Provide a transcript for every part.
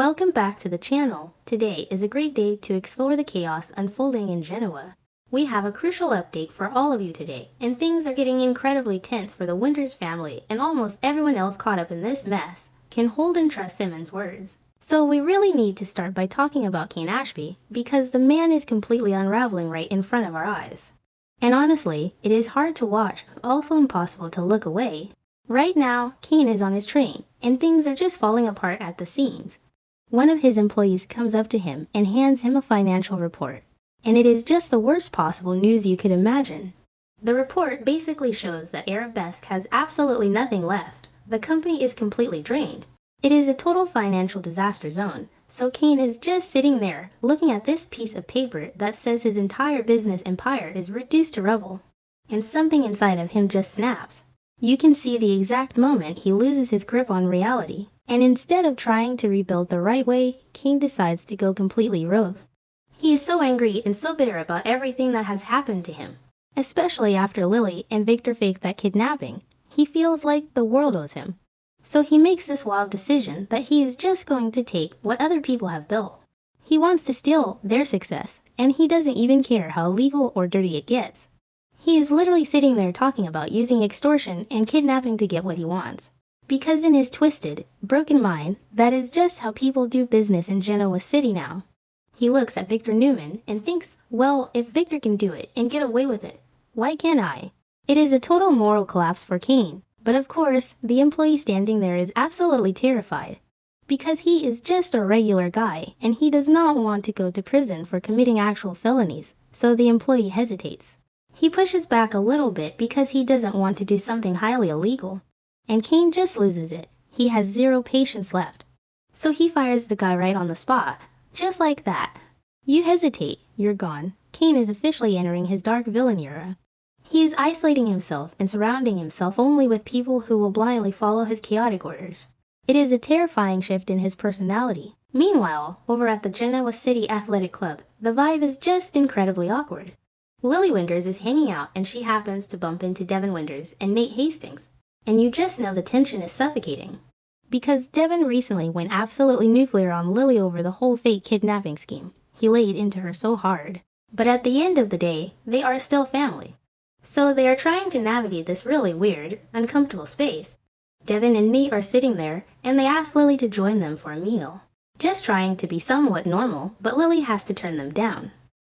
Welcome back to the channel. Today is a great day to explore the chaos unfolding in Genoa. We have a crucial update for all of you today, and things are getting incredibly tense for the Winters family and almost everyone else caught up in this mess. Can Holden trust Simmons' words? So we really need to start by talking about Kane Ashb, because the man is completely unraveling right in front of our eyes. And honestly, it is hard to watch, but also impossible to look away. Right now, Kane is on his train, and things are just falling apart at the seams. One of his employees comes up to him and hands him a financial report. And it is just the worst possible news you could imagine. The report basically shows that Abbott has absolutely nothing left. The company is completely drained. It is a total financial disaster zone, so Kane is just sitting there, looking at this piece of paper that says his entire business empire is reduced to rubble. And something inside of him just snaps. You can see the exact moment he loses his grip on reality. And instead of trying to rebuild the right way, Kane decides to go completely rogue. He is so angry and so bitter about everything that has happened to him. Especially after Lily and Victor faked that kidnapping, he feels like the world owes him. So he makes this wild decision that he is just going to take what other people have built. He wants to steal their success, and he doesn't even care how illegal or dirty it gets. He is literally sitting there talking about using extortion and kidnapping to get what he wants. Because in his twisted, broken mind, that is just how people do business in Genoa City now. He looks at Victor Newman and thinks, well, if Victor can do it and get away with it, why can't I? It is a total moral collapse for Kane, but of course, the employee standing there is absolutely terrified. Because he is just a regular guy, and he does not want to go to prison for committing actual felonies, so the employee hesitates. He pushes back a little bit because he doesn't want to do something highly illegal. And Kane just loses it. He has zero patience left. So he fires the guy right on the spot. Just like that. You hesitate, you're gone. Kane is officially entering his dark villain era. He is isolating himself and surrounding himself only with people who will blindly follow his chaotic orders. It is a terrifying shift in his personality. Meanwhile, over at the Genoa City Athletic Club, the vibe is just incredibly awkward. Lily Winters is hanging out and she happens to bump into Devon Winters and Nate Hastings. And you just know the tension is suffocating. Because Devon recently went absolutely nuclear on Lily over the whole fake kidnapping scheme. He laid into her so hard. But at the end of the day, they are still family. So they are trying to navigate this really weird, uncomfortable space. Devon and Nate are sitting there, and they ask Lily to join them for a meal. Just trying to be somewhat normal, but Lily has to turn them down.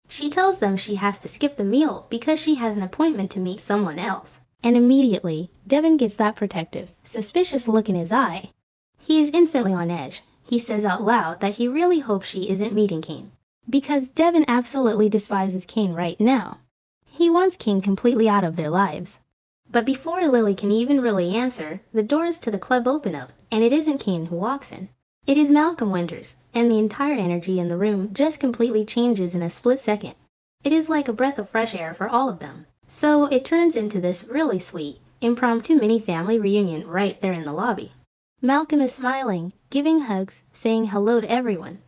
She tells them she has to skip the meal because she has an appointment to meet someone else. And immediately, Devon gets that protective, suspicious look in his eye. He is instantly on edge. He says out loud that he really hopes she isn't meeting Kane. Because Devon absolutely despises Kane right now. He wants Kane completely out of their lives. But before Lily can even really answer, the doors to the club open up, and it isn't Kane who walks in. It is Malcolm Winters, and the entire energy in the room just completely changes in a split second. It is like a breath of fresh air for all of them. So it turns into this really sweet, impromptu mini-family reunion right there in the lobby. Malcolm is smiling, giving hugs, saying hello to everyone.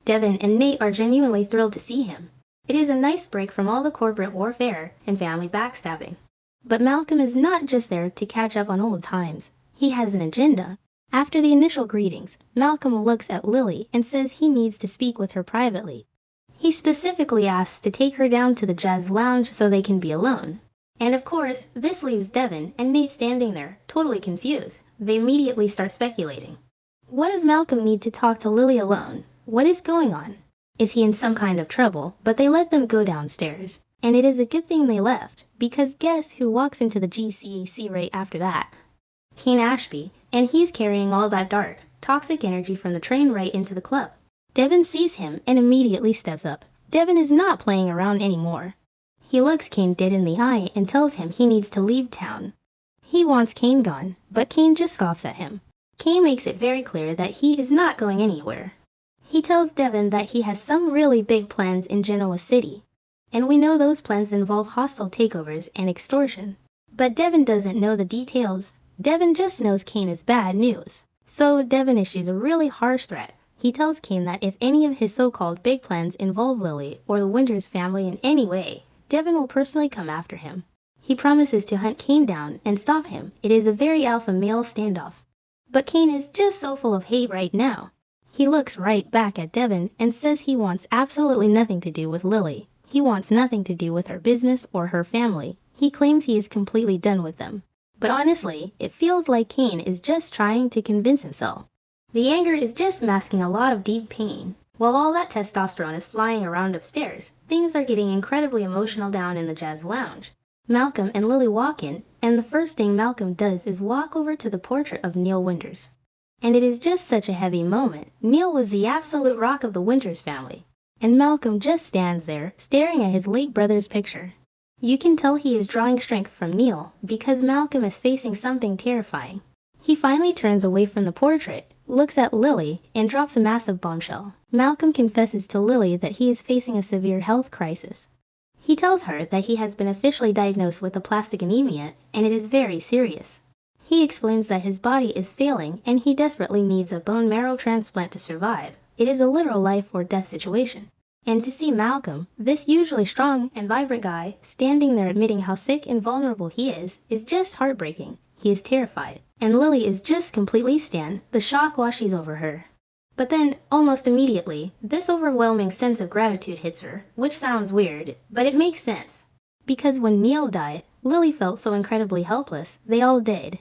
Devon and Nate are genuinely thrilled to see him. It is a nice break from all the corporate warfare and family backstabbing. But Malcolm is not just there to catch up on old times. He has an agenda. After the initial greetings, Malcolm looks at Lily and says he needs to speak with her privately. He specifically asks to take her down to the jazz lounge so they can be alone. And of course, this leaves Devon and Nate standing there, totally confused. They immediately start speculating. What does Malcolm need to talk to Lily alone? What is going on? Is he in some kind of trouble? But they let them go downstairs. And it is a good thing they left, because guess who walks into the GCAC right after that? Kane Ashb, and he's carrying all that dark, toxic energy from the train right into the club. Devon sees him and immediately steps up. Devon is not playing around anymore. He looks Kane dead in the eye and tells him he needs to leave town. He wants Kane gone, but Kane just scoffs at him. Kane makes it very clear that he is not going anywhere. He tells Devon that he has some really big plans in Genoa City. And we know those plans involve hostile takeovers and extortion. But Devon doesn't know the details. Devon just knows Kane is bad news. So Devon issues a really harsh threat. He tells Kane that if any of his so-called big plans involve Lily or the Winters family in any way, Devon will personally come after him. He promises to hunt Kane down and stop him. It is a very alpha male standoff. But Kane is just so full of hate right now. He looks right back at Devon and says he wants absolutely nothing to do with Lily. He wants nothing to do with her business or her family. He claims he is completely done with them. But honestly, it feels like Kane is just trying to convince himself. The anger is just masking a lot of deep pain. While all that testosterone is flying around upstairs, things are getting incredibly emotional down in the jazz lounge. Malcolm and Lily walk in, and the first thing Malcolm does is walk over to the portrait of Neil Winters. And it is just such a heavy moment. Neil was the absolute rock of the Winters family. And Malcolm just stands there, staring at his late brother's picture. You can tell he is drawing strength from Neil, because Malcolm is facing something terrifying. He finally turns away from the portrait, looks at Lily, and drops a massive bombshell. Malcolm confesses to Lily that he is facing a severe health crisis. He tells her that he has been officially diagnosed with aplastic anemia, and it is very serious. He explains that his body is failing and he desperately needs a bone marrow transplant to survive. It is a literal life or death situation. And to see Malcolm, this usually strong and vibrant guy, standing there admitting how sick and vulnerable he is just heartbreaking. He is terrified. And Lily is just completely stunned. The shock washes over her. But then, almost immediately, this overwhelming sense of gratitude hits her, which sounds weird, but it makes sense. Because when Neil died, Lily felt so incredibly helpless. They all did.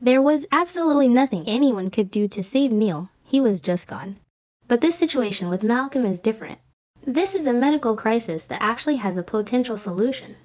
There was absolutely nothing anyone could do to save Neil. He was just gone. But this situation with Malcolm is different. This is a medical crisis that actually has a potential solution.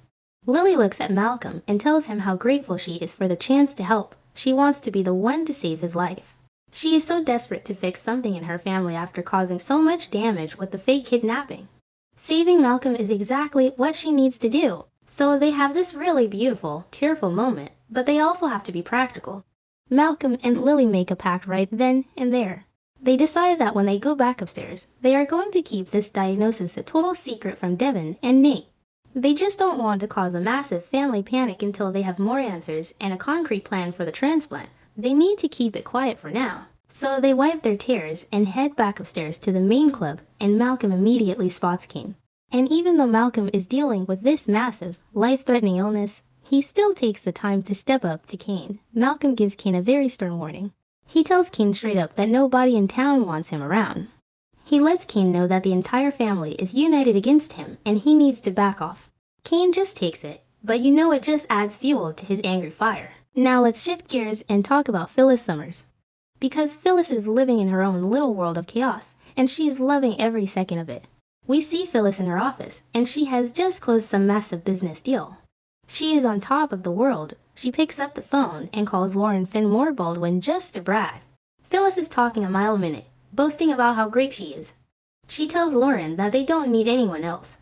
Lily looks at Malcolm and tells him how grateful she is for the chance to help. She wants to be the one to save his life. She is so desperate to fix something in her family after causing so much damage with the fake kidnapping. Saving Malcolm is exactly what she needs to do. So they have this really beautiful, tearful moment, but they also have to be practical. Malcolm and Lily make a pact right then and there. They decide that when they go back upstairs, they are going to keep this diagnosis a total secret from Devon and Nate. They just don't want to cause a massive family panic until they have more answers and a concrete plan for the transplant. They need to keep it quiet for now. So they wipe their tears and head back upstairs to the main club, and Malcolm immediately spots Kane. And even though Malcolm is dealing with this massive, life-threatening illness, he still takes the time to step up to Kane. Malcolm gives Kane a very stern warning. He tells Kane straight up that nobody in town wants him around. He lets Kane know that the entire family is united against him and he needs to back off. Kane just takes it, but you know it just adds fuel to his angry fire. Now let's shift gears and talk about Phyllis Summers. Because Phyllis is living in her own little world of chaos, and she is loving every second of it. We see Phyllis in her office, and she has just closed some massive business deal. She is on top of the world. She picks up the phone and calls Lauren Fenmore Baldwin just to brag. Phyllis is talking a mile a minute, boasting about how great she is. She tells Lauren that they don't need anyone else.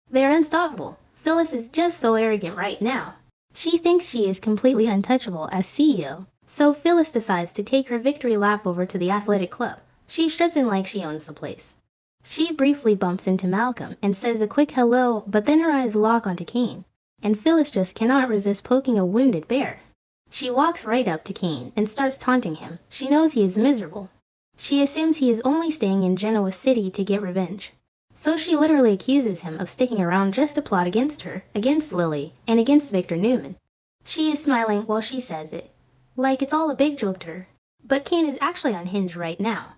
They are unstoppable. Phyllis is just so arrogant right now. She thinks she is completely untouchable as CEO. So Phyllis decides to take her victory lap over to the athletic club. She struts in like she owns the place. She briefly bumps into Malcolm and says a quick hello, but then her eyes lock onto Kane. And Phyllis just cannot resist poking a wounded bear. She walks right up to Kane and starts taunting him. She knows he is miserable. She assumes he is only staying in Genoa City to get revenge. So she literally accuses him of sticking around just to plot against her, against Lily, and against Victor Newman. She is smiling while she says it, like it's all a big joke to her. But Kane is actually unhinged right now.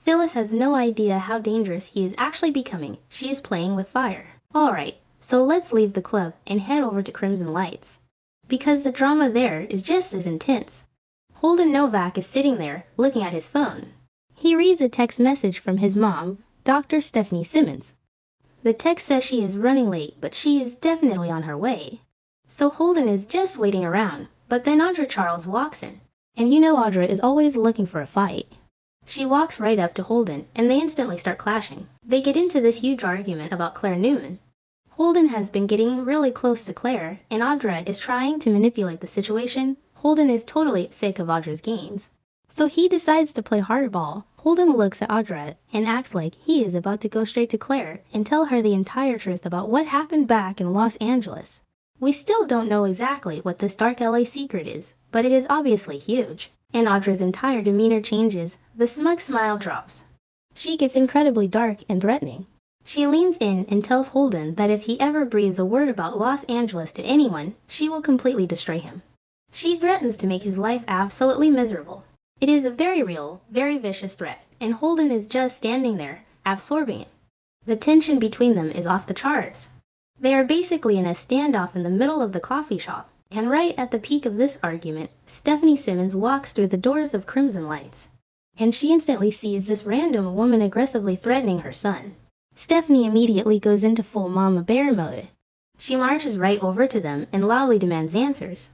Phyllis has no idea how dangerous he is actually becoming. She is playing with fire. Alright, so let's leave the club and head over to Crimson Lights. Because the drama there is just as intense. Holden Novak is sitting there, looking at his phone. He reads a text message from his mom, Dr. Stephanie Simmons. The text says she is running late, but she is definitely on her way. So Holden is just waiting around, but then Audra Charles walks in. And you know Audra is always looking for a fight. She walks right up to Holden, and they instantly start clashing. They get into this huge argument about Claire Newman. Holden has been getting really close to Claire, and Audra is trying to manipulate the situation. Holden is totally sick of Audra's games. So he decides to play hardball. Holden looks at Audra and acts like he is about to go straight to Claire and tell her the entire truth about what happened back in Los Angeles. We still don't know exactly what this dark LA secret is, but it is obviously huge. And Audra's entire demeanor changes. The smug smile drops. She gets incredibly dark and threatening. She leans in and tells Holden that if he ever breathes a word about Los Angeles to anyone, she will completely destroy him. She threatens to make his life absolutely miserable. It is a very real, very vicious threat, and Holden is just standing there, absorbing it. The tension between them is off the charts. They are basically in a standoff in the middle of the coffee shop, and right at the peak of this argument, Stephanie Simmons walks through the doors of Crimson Lights. And she instantly sees this random woman aggressively threatening her son. Stephanie immediately goes into full mama bear mode. She marches right over to them and loudly demands answers.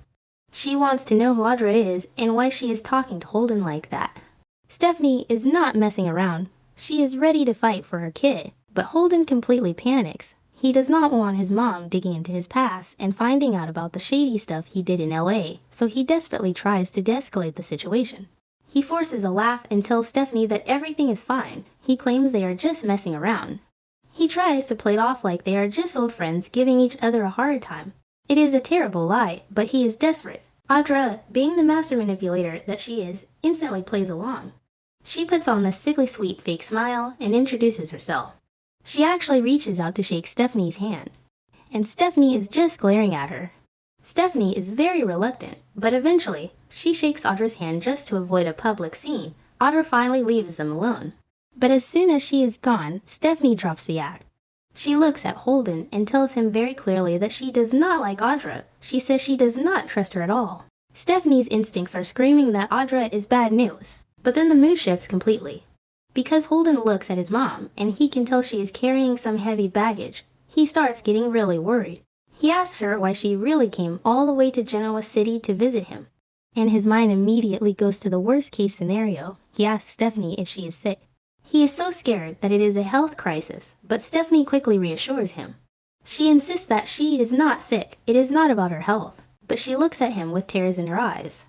She wants to know who Audrey is and why she is talking to Holden like that. Stephanie is not messing around. She is ready to fight for her kid, but Holden completely panics. He does not want his mom digging into his past and finding out about the shady stuff he did in LA, so he desperately tries to de-escalate the situation. He forces a laugh and tells Stephanie that everything is fine. He claims they are just messing around. He tries to play it off like they are just old friends giving each other a hard time. It is a terrible lie, but he is desperate. Audrey, being the master manipulator that she is, instantly plays along. She puts on the sickly sweet fake smile and introduces herself. She actually reaches out to shake Stephanie's hand, and Stephanie is just glaring at her. Stephanie is very reluctant, but eventually, she shakes Audrey's hand just to avoid a public scene. Audrey finally leaves them alone. But as soon as she is gone, Stephanie drops the act. She looks at Holden and tells him very clearly that she does not like Audrey. She says she does not trust her at all. Stephanie's instincts are screaming that Audrey is bad news, but then the mood shifts completely. Because Holden looks at his mom, and he can tell she is carrying some heavy baggage, he starts getting really worried. He asks her why she really came all the way to Genoa City to visit him, and his mind immediately goes to the worst case scenario. He asks Stephanie if she is sick. He is so scared that it is a health crisis, but Stephanie quickly reassures him. She insists that she is not sick, it is not about her health, but she looks at him with tears in her eyes.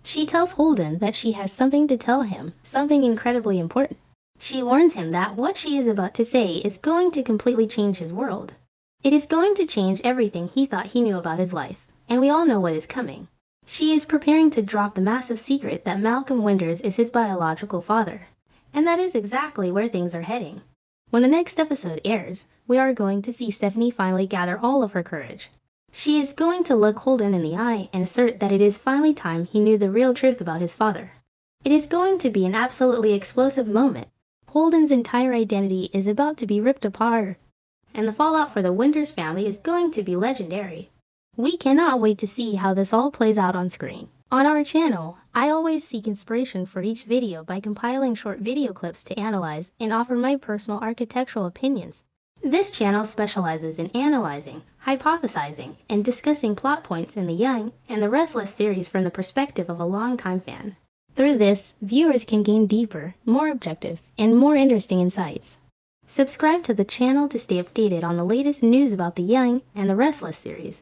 She tells Holden that she has something to tell him, something incredibly important. She warns him that what she is about to say is going to completely change his world. It is going to change everything he thought he knew about his life, and we all know what is coming. She is preparing to drop the massive secret that Malcolm Winters is his biological father. And that is exactly where things are heading. When the next episode airs, we are going to see Stephanie finally gather all of her courage. She is going to look Holden in the eye and assert that it is finally time he knew the real truth about his father. It is going to be an absolutely explosive moment. Holden's entire identity is about to be ripped apart, and the fallout for the Winters family is going to be legendary. We cannot wait to see how this all plays out on screen. On our channel, I always seek inspiration for each video by compiling short video clips to analyze and offer my personal architectural opinions. This channel specializes in analyzing, hypothesizing, and discussing plot points in the Young and the Restless series from the perspective of a longtime fan. Through this, viewers can gain deeper, more objective, and more interesting insights. Subscribe to the channel to stay updated on the latest news about the Young and the Restless series.